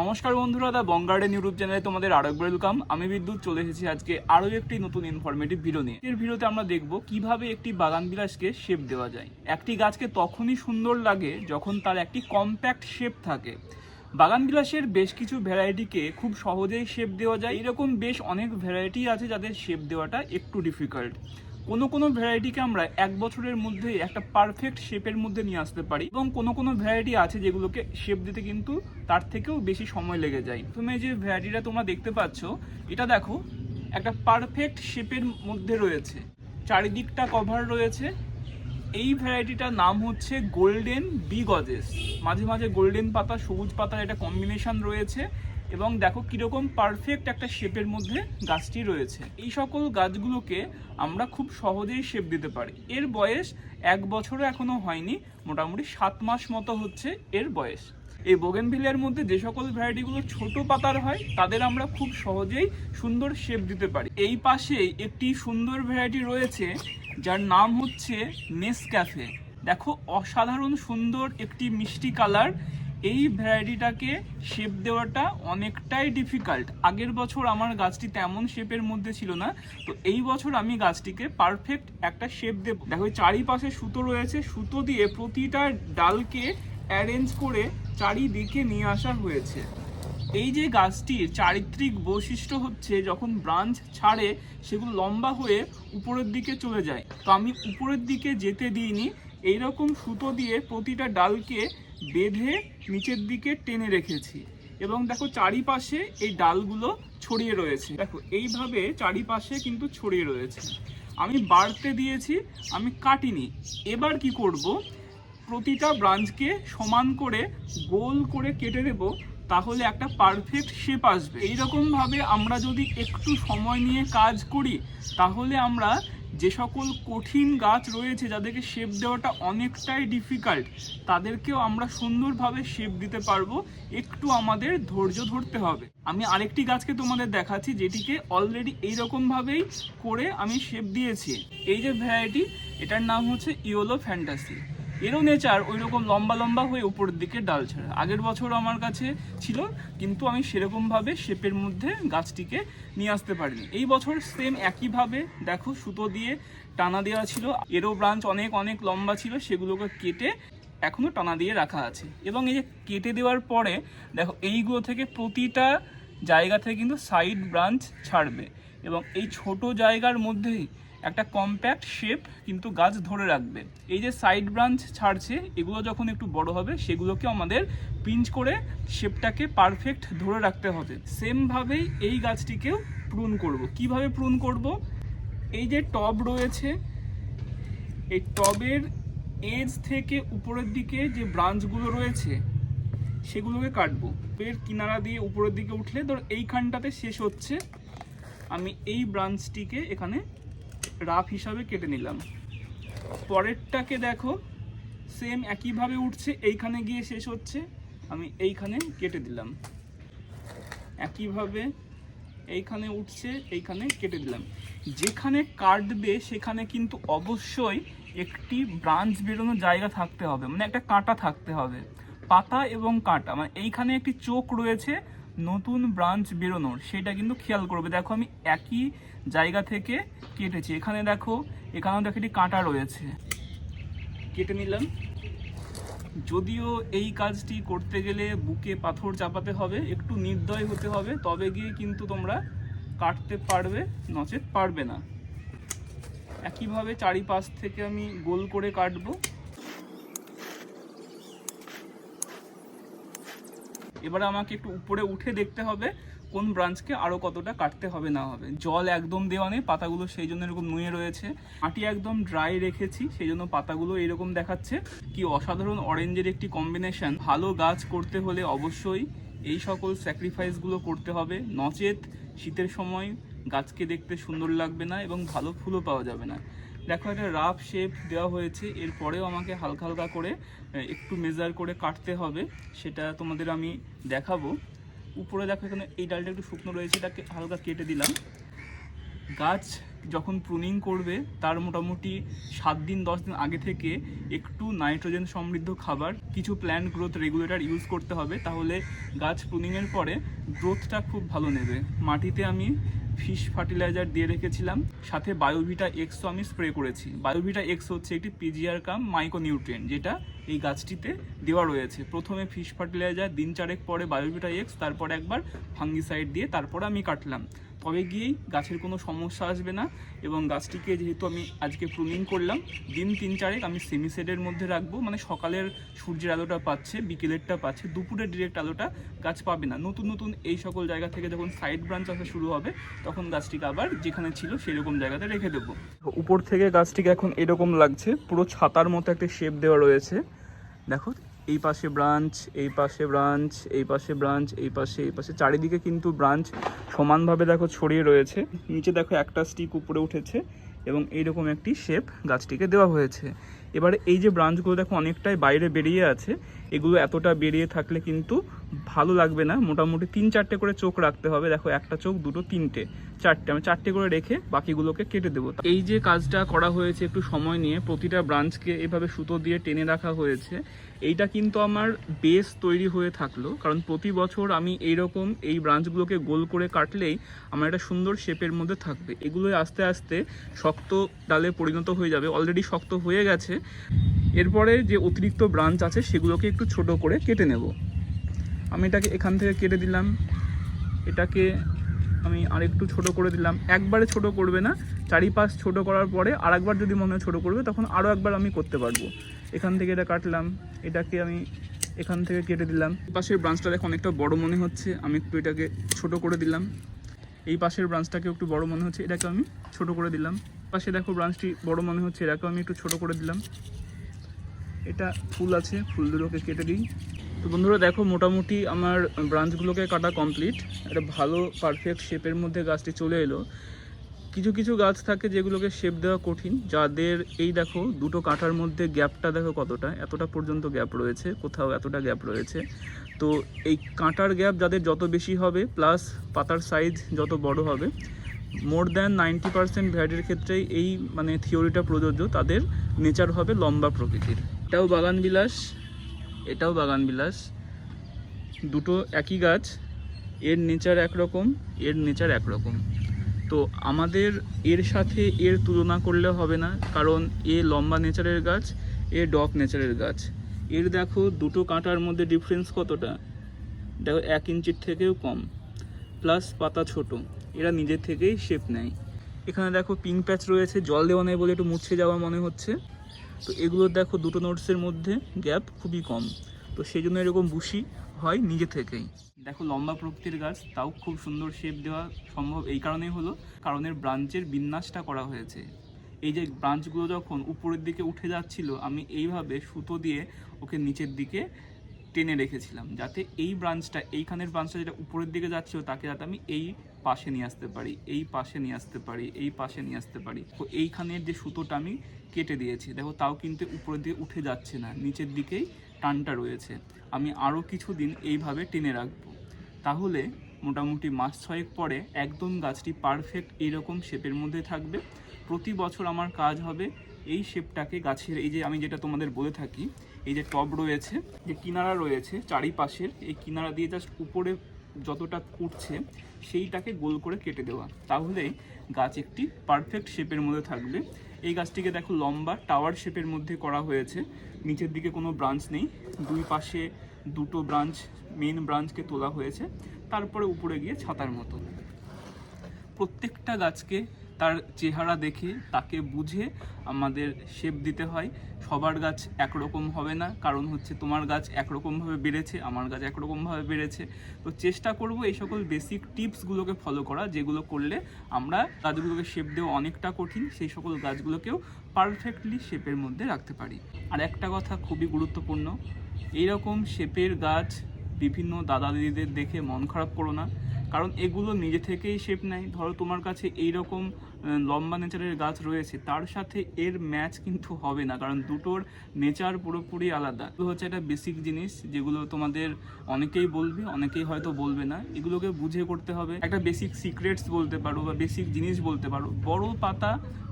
নমস্কার বন্ধুরা, দা বং garden YouTube চ্যানেলে তোমাদের আরো একবার ওয়েলকাম। আমি বিদ্যুৎ চলে এসেছি আজকে আরো একটি নতুন ইনফরমেটিভ ভিডিও নিয়ে। এর ভিডিওতে আমরা দেখব কিভাবে একটি বাগান বিলাসকে শেপ দেওয়া যায়। একটি গাছকে তখনই সুন্দর লাগে যখন তার একটি কম্প্যাক্ট শেপ থাকে। বাগান বিলাসের বেশ কিছু ভ্যারাইটিকে খুব সহজেই শেপ দেওয়া যায়। এরকম বেশ অনেক ভ্যারাইটি আছে যাদের শেপ দেওয়াটা একটু ডিফিকাল্ট। কোনো ভ্যারাইটিকে আমরা এক বছরের মধ্যে একটা পারফেক্ট শেপের মধ্যে নিয়ে আসতে পারি, এবং কোনো ভ্যারাইটি আছে যেগুলোকে শেপ দিতে কিন্তু তার থেকেও বেশি সময় লেগে যায়। তুমি যে ভ্যারাইটিটা তোমরা দেখতে পাচ্ছ, এটা দেখো একটা পারফেক্ট শেপের মধ্যে রয়েছে, চারিদিকটা কভার রয়েছে। এই ভ্যারাইটিটার নাম হচ্ছে গোল্ডেন বি গজেস। মাঝে মাঝে গোল্ডেন পাতা, সবুজ পাতার একটা কম্বিনেশন রয়েছে, এবং দেখো কিরকম পারফেক্ট একটা শেপের মধ্যে গাছটি রয়েছে। এই সকল গাছগুলোকে আমরা খুব সহজেই শেপ দিতে পারি। এর বয়স 1 বছরও এখনো হয়নি, মোটামুটি 7 মাস মতো হচ্ছে এর বয়স। এই বোগেনভিলিয়ার মধ্যে যে সকল ভ্যারাইটিগুলো ছোট পাতার হয় তাদের আমরা খুব সহজেই সুন্দর শেপ দিতে পারি। এই পাশেই একটি সুন্দর ভ্যারাইটি রয়েছে যার নাম হচ্ছে নেসক্যাফে। দেখো অসাধারণ সুন্দর একটি মিষ্টি কালার। এই ভ্যারাইটিটাকে শেপ দেওয়াটা অনেকটাই ডিফিকাল্ট। আগের বছর আমার গাছটি তেমন শেপের মধ্যে ছিল না, তো এই বছর আমি গাছটিকে পারফেক্ট একটা শেপ দেব। দেখো চারিপাশে সুতো রয়েছে, সুতো দিয়ে প্রতিটা ডালকে অ্যারেঞ্জ করে চারিদিকে নিয়ে আসা হয়েছে। এই যে গাছটির চারিত্রিক বৈশিষ্ট্য হচ্ছে যখন ব্রাঞ্চ ছাড়ে সেগুলো লম্বা হয়ে উপরের দিকে চলে যায়। তো আমি উপরের দিকে যেতে দিইনি, এইরকম সুতো দিয়ে প্রতিটা ডালকে বেঁধে নিচের দিকে টেনে রেখেছি। এবং দেখো চারিপাশে এই ডালগুলো ছড়িয়ে রয়েছে, দেখো এইভাবে চারিপাশে কিন্তু ছড়িয়ে রয়েছে। আমি বাড়তে দিয়েছি, আমি কাটিনি। এবার কি করব, প্রতিটা ব্রাঞ্চকে সমান করে গোল করে কেটে দেব, তাহলে একটা পারফেক্ট শেপ আসবে। এইরকম ভাবে আমরা যদি একটু সময় নিয়ে কাজ করি, তাহলে আমরা যে সকল কঠিন গাছ রয়েছে যাদেরকে শেপ দেওয়াটা অনেকটাই ডিফিকাল্ট, তাদেরকেও আমরা সুন্দরভাবে শেপ দিতে পারবো। একটু আমাদের ধৈর্য ধরতে হবে। আমি আরেকটি গাছকে তোমাদের দেখাচ্ছি যেটিকে অলরেডি এইরকম ভাবেই করে আমি শেপ দিয়েছি। এই যে ভ্যারাইটি, এটার নাম হচ্ছে ইয়েলো ফ্যান্টাসি। এরও নেচার ওই রকম লম্বা লম্বা হয়ে উপরের দিকে ডাল ছাড়া। আগের বছর আমার কাছে ছিল, কিন্তু আমি সেরকমভাবে শেপের মধ্যে গাছটিকে নিয়ে আসতে পারিনি। এই বছর সেম একইভাবে দেখো সুতো দিয়ে টানা দেওয়া ছিল। এরও ব্রাঞ্চ অনেক অনেক লম্বা ছিল, সেগুলোকে কেটে এখনও টানা দিয়ে রাখা আছে। এবং এই যে কেটে দেওয়ার পরে দেখো এইগুলো থেকে প্রতিটা জায়গা থেকে কিন্তু সাইড ব্রাঞ্চ ছাড়বে, এবং এই ছোট জায়গার মধ্যেই একটা কম্প্যাক্ট শেপ কিন্তু গাছ ধরে রাখবে। এই যে সাইড ব্রাঞ্চ ছাড়ছে, এগুলো যখন একটু বড় হবে সেগুলোকে আমাদের পিঞ্চ করে শেপটাকে পারফেক্ট ধরে রাখতে হবে। সেমভাবেই এই গাছটিকেও প্রুন করব। কিভাবে প্রুন করব, এই যে টব রয়েছে, এই টবের এজ থেকে উপরের দিকে যে ব্রাঞ্চগুলো রয়েছে সেগুলোকে কাটবো। এর কিনারা দিয়ে উপরের দিকে উঠলে ধর এইখানটাতে শেষ হচ্ছে, আমি এই ব্রাঞ্চটিকে এখানে রাফ হিসাবে কেটে নিলাম। পরেরটাকে দেখো সেম একইভাবে উঠছে, এইখানে গিয়ে শেষ হচ্ছে, আমি এইখানে কেটে দিলাম। একইভাবে এইখানে উঠছে, এইখানে কেটে দিলাম। যেখানে কাটবে সেখানে কিন্তু অবশ্যই একটি ব্রাঞ্চ বেরোনোর জায়গা থাকতে হবে, মানে একটা কাঁটা থাকতে হবে। পাতা এবং কাঁটা, মানে এইখানে একটি চোখ রয়েছে নতুন ব্রাঞ্চ বেরোনোর, সেটা কিন্তু খেয়াল করবে। দেখো আমি একই জায়গা থেকে কেটেছি, এখানে দেখো, এখানেও দেখো একটি কাঁটা রয়েছে, কেটে নিলাম। যদিও এই কাজটি করতে গেলে বুকে পাথর চাপাতে হবে, একটু নির্দয় হতে হবে, তবে গিয়ে কিন্তু তোমরা কাটতে পারবে, নচেত পারবে না। একইভাবে চারিপাশ থেকে আমি গোল করে কাটবো। এবারে আমাকে একটু উপরে উঠে দেখতে হবে কোন ব্রাঞ্চকে আরো কতটা কাটতে হবে না হবে। জল একদম দেওয়া নেই, পাতাগুলো সেই জন্য এরকম নুয়ে রয়েছে। মাটি একদম ড্রাই রেখেছি, সেই জন্য পাতাগুলো এরকম দেখাচ্ছে। কি অসাধারণ অরেঞ্জের একটি কম্বিনেশন। ভালো গাছ করতে হলে অবশ্যই এই সকল স্যাক্রিফাইসগুলো করতে হবে, নচেত শীতের সময় গাছকে দেখতে সুন্দর লাগবে না এবং ভালো ফুলও পাওয়া যাবে না। দেখো একটা রাফ শেপ দেওয়া হয়েছে, এরপরেও আমাকে হালকা হালকা করে একটু মেজার করে কাটতে হবে, সেটা তোমাদের আমি দেখাবো। উপরে দেখো এখানে এই ডালটা একটু শুকনো রয়েছে, এটাকে হালকা কেটে দিলাম। গাছ যখন প্রুনিং করবে তার মোটামুটি 7 দিন 10 দিন আগে থেকে একটু নাইট্রোজেন সমৃদ্ধ খাবার, কিছু প্ল্যান্ট গ্রোথ রেগুলেটর ইউজ করতে হবে, তাহলে গাছ প্রুনিংয়ের পরে গ্রোথটা খুব ভালো নেবে। মাটিতে আমি ফিশ ফার্টিলাইজার দিয়ে রেখেছিলাম, সাথে বায়োভিটা এক্সও আমি স্প্রে করেছি। বায়োভিটা এক্স হচ্ছে একটি পিজিআর কাম মাইক্রোনিউট্রিয়েন্ট, যেটা এই গাছটিতে দেওয়া রয়েছে। প্রথমে ফিশ ফার্টিলাইজার, দিন 4 পরে বায়োভিটা এক্স, তারপরে একবার ফাঙ্গিসাইড দিয়ে তারপরে আমি কাটলাম। তবে গিয়েই গাছের কোনো সমস্যা আসবে না। এবং গাছটিকে যেহেতু আমি আজকে প্রুনিং করলাম, দিন 3-4 আমি সেমি শেডের মধ্যে রাখবো, মানে সকালের সূর্যের আলোটা পাচ্ছে, বিকেলেরটা পাচ্ছে, দুপুরের ডিরেক্ট আলোটা গাছ পাবে না। নতুন নতুন এই সকল জায়গা থেকে যখন সাইড ব্রাঞ্চ আসা শুরু হবে, তখন গাছটিকে আবার যেখানে ছিল সেরকম জায়গাতে রেখে দেবো। উপর থেকে গাছটিকে এখন এরকম লাগছে, পুরো ছাতার মতো একটা শেপ দেওয়া রয়েছে। দেখো, এই পাশে ব্রাঞ্চ, এই পাশে ব্রাঞ্চ, এই পাশে ব্রাঞ্চ, এই পাশে, এই পাশে, চারিদিকে কিন্তু ব্রাঞ্চ সমানভাবে দেখো ছড়িয়ে রয়েছে। নিচে দেখো একটা স্টিক উপরে উঠেছে এবং এইরকম একটি শেপ গাছটিকে দেওয়া হয়েছে। এবারে এই যে ব্রাঞ্চগুলো দেখো অনেকটাই বাইরে বেরিয়ে আছে, এগুলো এতটা বেরিয়ে থাকলে কিন্তু ভালো লাগবে না। মোটামুটি 3-4টে করে চোখ রাখতে হবে। দেখো, একটা চোখ, দুটো, 3টে, 4টে, আমি 4টে করে রেখে বাকিগুলোকে কেটে দেবো। এই যে কাজটা করা হয়েছে একটু সময় নিয়ে, প্রতিটা ব্রাঞ্চকে এভাবে সুতো দিয়ে টেনে রাখা হয়েছে। এইটা কিন্তু আমার বেস তৈরি হয়ে থাকলো, কারণ প্রতি বছর আমি এইরকম এই ব্রাঞ্চগুলোকে গোল করে কাটলেই আমার একটা সুন্দর শেপের মধ্যে থাকবে। এগুলোই আস্তে আস্তে শক্ত ডালে পরিণত হয়ে যাবে, অলরেডি শক্ত হয়ে গেছে। এরপরে যে অতিরিক্ত ব্রাঞ্চ আছে সেগুলোকে একটু ছোট করে কেটে নেব। আমি এটাকে এখান থেকে কেটে দিলাম, এটাকে আমি আরেকটু ছোট করে দিলাম। একবারে ছোট করবে না, চারিপাশ ছোট করার পরে আরেকবার যদি মনে হয় ছোট করবে, তখন আরও একবার আমি করতে পারবো। এখান থেকে এটা কাটলাম, এটাকে আমি এখান থেকে কেটে দিলাম। পাশের ব্রাঞ্চটা দেখো অনেকটা বড় মনে হচ্ছে, আমি একটু এটাকে ছোট করে দিলাম। এই পাশের ব্রাঞ্চটাকে একটু বড় মনে হচ্ছে, এটাকে আমি ছোট করে দিলাম। পাশে দেখো ব্রাঞ্চটি বড় মনে হচ্ছে, এটাকেও আমি একটু ছোট করে দিলাম। এটা ফুল আছে, ফুলগুলোকে কেটে দিই। তো বন্ধুরা দেখো, মোটামুটি আমার ব্রাঞ্চগুলোকে কাটা কমপ্লিট। একটা ভালো পারফেক্ট শেপের মধ্যে গাছটি চলে এলো। কিছু কিছু গাছ থাকে যেগুলোকে শেপ দেওয়া কঠিন, যাদের এই দেখো দুটো কাঁটার মধ্যে গ্যাপটা দেখো কতটা, এতটা পর্যন্ত গ্যাপ রয়েছে, কোথাও এতটা গ্যাপ রয়েছে। তো এই কাঁটার গ্যাপ যাদের যত বেশি হবে, প্লাস পাতার সাইজ যত বড় হবে, মোর দ্যান 90% ভ্যারাইটির ক্ষেত্রেই এই মানে থিওরিটা প্রযোজ্য, তাদের নেচার হবে লম্বা প্রকৃতির। এটাও বাগান বিলাস, এটাও বাগান বিলাস, দুটো একই গাছ, এর নেচার একরকম, এর নেচার একরকম। তো আমাদের এর সাথে এর তুলনা করলে হবে না, কারণ এ লম্বা নেচারের গাছ, এ ডগ নেচারের গাছ। এর দেখো দুটো কাঁটার মধ্যে ডিফারেন্স কতটা, দেখো 1 ইঞ্চির থেকেও কম, প্লাস পাতা ছোট, এরা নিজে থেকেই শেপ নেয়। এখানে দেখো পিঙ্ক প্যাচ রয়েছে, জল দেওয়া নেই বলে একটু মুছে যাওয়া মনে হচ্ছে। তো এগুলো দেখো দুটো নোটসের মধ্যে গ্যাপ খুবই কম, তো সেই জন্য এরকম বুশি হয় নিজে থেকেই। দেখো লম্বা প্রকৃতির গাছ, তাও খুব সুন্দর শেপ দেওয়া সম্ভব এই কারণেই হলো, কারণ এর ব্রাঞ্চের বিন্যাসটা করা হয়েছে। এই যে ব্রাঞ্চগুলো যখন উপরের দিকে উঠে যাচ্ছিল, আমি এইভাবে সুতো দিয়ে ওকে নিচের দিকে টেনে রেখেছিলাম, যাতে এই ব্রাঞ্চটা, এইখানের ব্রাঞ্চটা যেটা উপরের দিকে যাচ্ছিল, তাকে যাতে আমি এই পাশে নিয়ে আসতে পারি, এই পাশে নিয়ে আসতে পারি, এই পাশে নিয়ে আসতে পারি। তো এইখানের যে সুতোটা আমি কেটে দিয়েছি, দেখো তাও কিন্তু উপরের দিকে উঠে যাচ্ছে না, নিচের দিকেই টানটা রয়েছে। আমি আরও কিছুদিন এইভাবে টেনে রাখবো, তাহলে মোটামুটি মাস 6 পরে একদম গাছটি পারফেক্ট এইরকম শেপের মধ্যে থাকবে। প্রতি বছর আমার কাজ হবে এই শেপটাকে, গাছের এই যে আমি যেটা তোমাদের বলে থাকি, এই যে টব রয়েছে, যে কিনারা রয়েছে চারিপাশের, এই কিনারা দিয়ে জাস্ট উপরে যতটা উঠছে সেইটাকে গোল করে কেটে দেওয়া, তাহলেই গাছ একটি পারফেক্ট শেপের মধ্যে থাকবে। এই গাছটিকে দেখো লম্বা টাওয়ার শেপের মধ্যে করা হয়েছে, নিচের দিকে কোনো ব্রাঞ্চ নেই, দুই পাশে দুটো ব্রাঞ্চ, মেন ব্রাঞ্চকে তোলা হয়েছে, তারপরে উপরে গিয়ে ছাতার মতো। প্রত্যেকটা গাছকে তার চেহারা দেখে, তাকে বুঝে আমাদের শেপ দিতে হয়। সবার গাছ একরকম হবে না, কারণ হচ্ছে তোমার গাছ একরকমভাবে বেড়েছে, আমার গাছ একরকমভাবে বেড়েছে। তো চেষ্টা করব এই সকল বেসিক টিপসগুলোকে ফলো করা, যেগুলো করলে আমরা গাছগুলোকে শেপ দেওয়া অনেকটা কঠিন, সেই সকল গাছগুলোকেও পারফেক্টলি শেপের মধ্যে রাখতে পারি। আর একটা কথা খুবই গুরুত্বপূর্ণ, এইরকম শেপের গাছ বিভিন্ন দাদা দিদিদের দেখে মন খারাপ করো না, কারণ এগুলো নিজে থেকেই শেপ নেয়। ধরো তোমার কাছে এইরকম লম্বা নেচারের গাছ রয়েছে তার সাথে এর ম্যাচ কিন্তু হবে না, কারণ দুটোর নেচার পুরোপুরি আলাদা। এগুলো হচ্ছে একটা বেসিক জিনিস যেগুলো তোমাদের অনেকেই বলবে, অনেকেই হয়তো বলবে না, এগুলোকে বুঝে করতে হবে। একটা বেসিক সিক্রেটস বলতে পারো বা বেসিক জিনিস বলতে পারো, বড় পাতা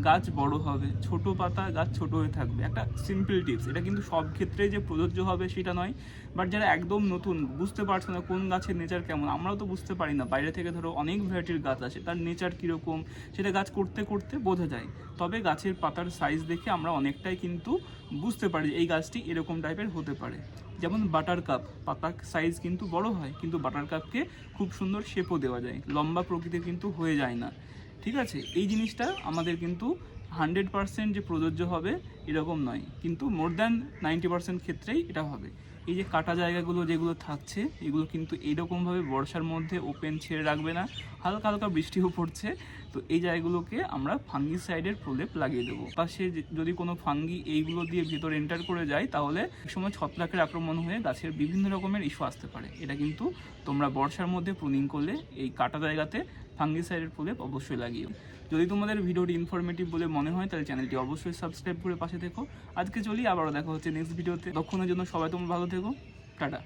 গাছ বড় হবে, ছোট পাতা গাছ ছোট হয়ে থাকবে। একটা সিম্পল টিপস, এটা কিন্তু সব ক্ষেত্রে যে প্রযোজ্য হবে সেটা নয়, বাট যারা একদম নতুন বুঝতে পারছো না কোন গাছের নেচার কেমন, আমরাও তো বুঝতে পারি না, বাইরে থেকে ধরো অনেক ভ্যারাইটির গাছ আসে, তার নেচার কীরকম সেটা গাছ করতে করতে বোঝা যায়। তবে গাছের পাতার সাইজ দেখে আমরা অনেকটাই কিন্তু বুঝতে পারি এই গাছটি এরকম টাইপের হতে পারে। যেমন বাটার কাপ, পাতার সাইজ কিন্তু বড় হয়, কিন্তু বাটার কাপকে খুব সুন্দর শেপও দেওয়া যায়, লম্বা প্রকৃতির কিন্তু হয়ে যায় না। ঠিক আছে, এই জিনিসটা আমাদের কিন্তু 100% যে প্রযোজ্য হবে এরকম নয়, কিন্তু মোর দ্যান 90% ক্ষেত্রেই এটা হবে। এই যে কাটা জায়গাগুলো যেগুলো থাকছে এগুলো কিন্তু এইরকমভাবে বর্ষার মধ্যে ওপেন ছেড়ে রাখবে না, হালকা হালকা বৃষ্টিও পড়ছে, তো এই জায়গাগুলোকে আমরা ফাঙ্গিসাইডের প্রলেপ লাগিয়ে দেবো। পাশে যদি কোনো ফাঙ্গি এইগুলো দিয়ে ভিতরে এন্টার করে যায় তাহলে এক সময় ছত্রাকের আক্রমণ হয়ে গাছের বিভিন্ন রকমের ইস্যু আসতে পারে। এটা কিন্তু তোমরা বর্ষার মধ্যে প্রুনিং করলে এই কাটা জায়গাতে ফাঙ্গিসাইডের প্রলেপ অবশ্যই লাগিও। যদি তোমাদের ভিডিওটি ইনফরমেটিভ বলে মনে হয় তাহলে চ্যানেলটি অবশ্যই সাবস্ক্রাইব করে পাশে থেকো। আজকে চলি, আবারও দেখা হচ্ছে নেক্সট ভিডিওতে। ততক্ষণের জন্য সবাই তোমরা ভালো থেকো, টাটা।